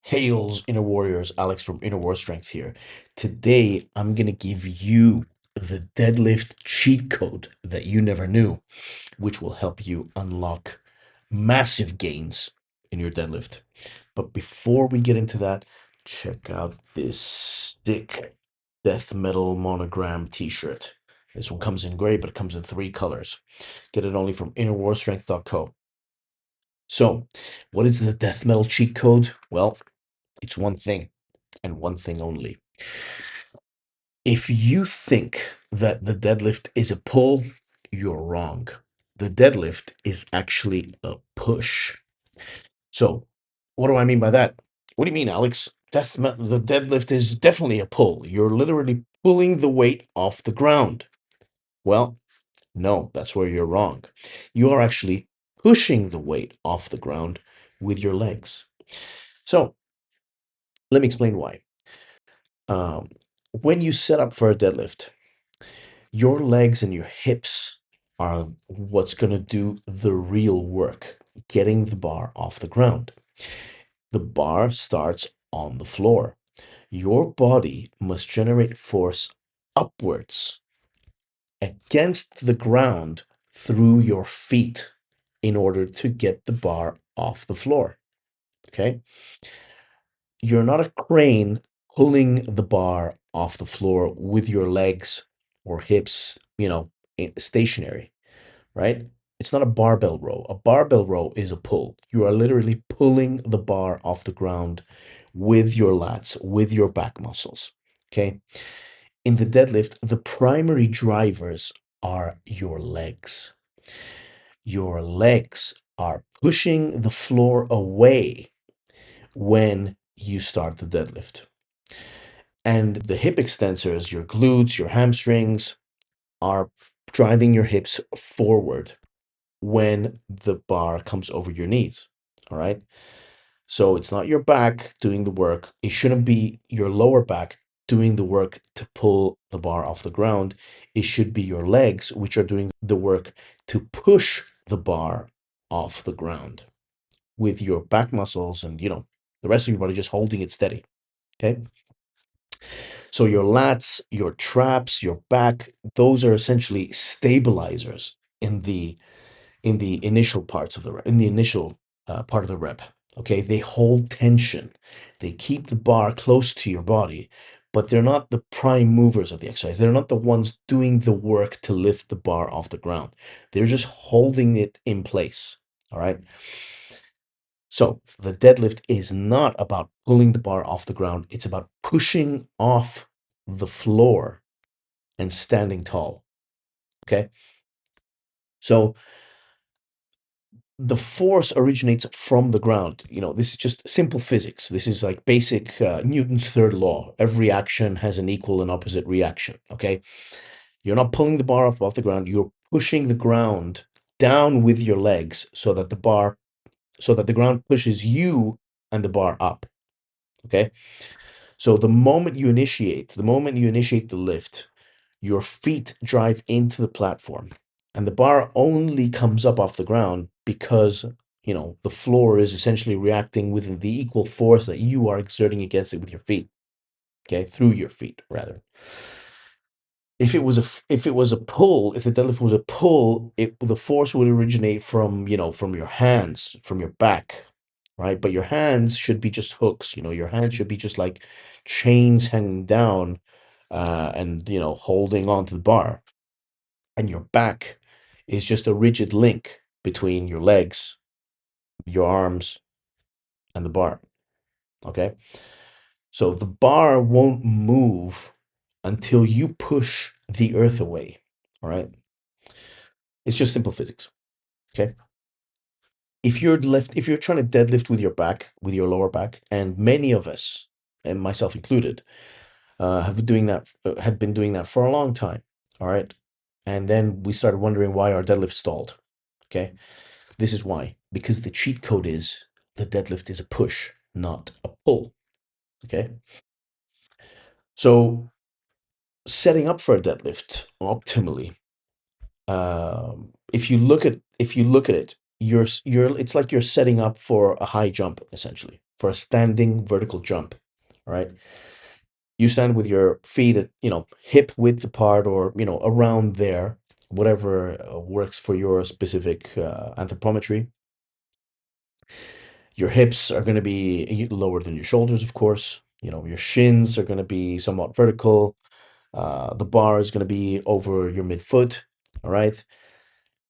Hails, Inner Warriors. Alex from Inner War Strength here. Today, I'm going to give you the deadlift cheat code that you never knew, which will help you unlock massive gains in your deadlift. But before we get into that, check out this sick death metal monogram t-shirt. This one comes in gray, but it comes in 3 colors. Get it only from innerwarstrength.co. So, what is the death metal cheat code? Well, it's one thing and one thing only. If you think that the deadlift is a pull, you're wrong. The deadlift is actually a push. So, what do I mean by that? What do you mean, Alex? The deadlift is definitely a pull. You're literally pulling the weight off the ground. Well, no, that's where you're wrong. You are actually pushing the weight off the ground with your legs. So, let me explain why. Um, when you set up for a deadlift, your legs and your hips are what's going to do the real work, getting the bar off the ground. The bar starts on the floor. Your body must generate force upwards against the ground through your feet in order to get the bar off the floor. Okay? You're not a crane pulling the bar off the floor with your legs or hips, stationary, right? It's not a barbell row. A barbell row is a pull. You are literally pulling the bar off the ground with your lats, with your back muscles. Okay. In the deadlift, the primary drivers are your legs. Your legs are pushing the floor away when you start the deadlift. And the hip extensors, your glutes, your hamstrings, are driving your hips forward when the bar comes over your knees. All right. So it's not your back doing the work. It shouldn't be your lower back doing the work to pull the bar off the ground. It should be your legs, which are doing the work to push the bar off the ground with your back muscles and, the rest of your body just holding it steady. Okay. So your lats, your traps, your back, those are essentially stabilizers in the initial parts of in the initial part of the rep. Okay, they hold tension, they keep the bar close to your body, but they're not the prime movers of the exercise. They're not the ones doing the work to lift the bar off the ground. They're just holding it in place. All right. So the deadlift is not about pulling the bar off the ground. It's about pushing off the floor and standing tall. Okay. So the force originates from the ground. This is just simple physics. This is like basic Newton's third law. Every action has an equal and opposite reaction. Okay. You're not pulling the bar off the ground. You're pushing the ground down with your legs so that the ground pushes you and the bar up. Okay. So the moment you initiate the lift, your feet drive into the platform and the bar only comes up off the ground because the floor is essentially reacting with the equal force that you are exerting against it with your feet. Okay, through your feet rather. If it was a pull, if the deadlift was a pull, the force would originate from your hands, from your back, right? But your hands should be just hooks. Your hands should be just like chains hanging down, and holding on to the bar. And your back is just a rigid link between your legs, your arms, and the bar. Okay, so the bar won't move until you push the earth away. All right. It's just simple physics. Okay. If you're trying to deadlift with your back, with your lower back, and many of us, and myself included, had been doing that for a long time. All right. And then we started wondering why our deadlift stalled. Okay. This is why. Because the cheat code is the deadlift is a push, not a pull. Okay. So setting up for a deadlift optimally, if you look at it, you're it's like you're setting up for a high jump, essentially, for a standing vertical jump. All right. You stand with your feet at, hip width apart, or, around there, whatever works for your specific anthropometry. Your hips are going to be lower than your shoulders, of course. Your shins are going to be somewhat vertical. The bar is going to be over your midfoot. All right.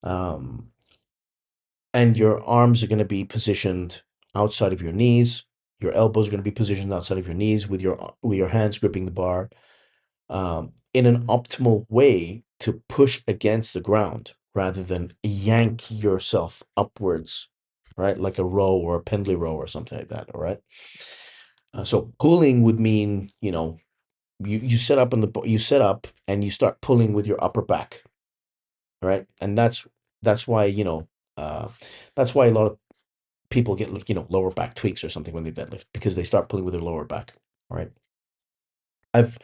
Um, and your arms are going to be positioned outside of your knees. Your elbows are going to be positioned outside of your knees with your hands gripping the bar, in an optimal way to push against the ground rather than yank yourself upwards, right? Like a row or a pendlay row or something like that. All right. So pulling would mean, you set up you set up and you start pulling with your upper back, right? And that's why, uh, that's why a lot of people get, like, lower back tweaks or something when they deadlift, because they start pulling with their lower back. All right. I've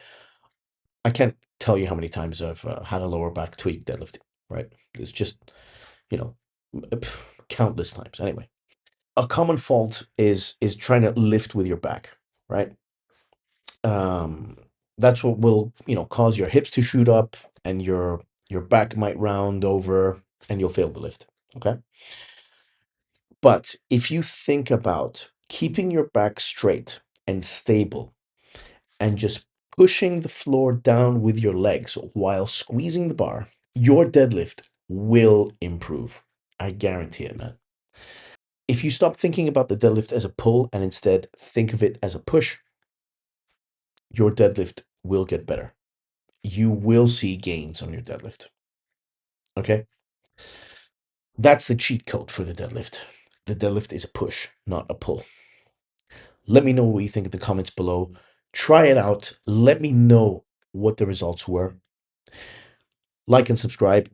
I can't tell you how many times I've had a lower back tweak deadlifting, right? It's just, you know, countless times. Anyway, a common fault is trying to lift with your back, right? Um, that's what will, cause your hips to shoot up, and your back might round over, and you'll fail the lift. Okay. But if you think about keeping your back straight and stable, and just pushing the floor down with your legs while squeezing the bar, your deadlift will improve. I guarantee it, man. If you stop thinking about the deadlift as a pull and instead think of it as a push, your deadlift will get better. You will see gains on your deadlift. Okay? That's the cheat code for the deadlift. The deadlift is a push, not a pull. Let me know what you think in the comments below. Try it out. Let me know what the results were. Like and subscribe,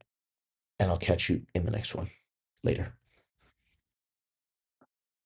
and I'll catch you in the next one. Later.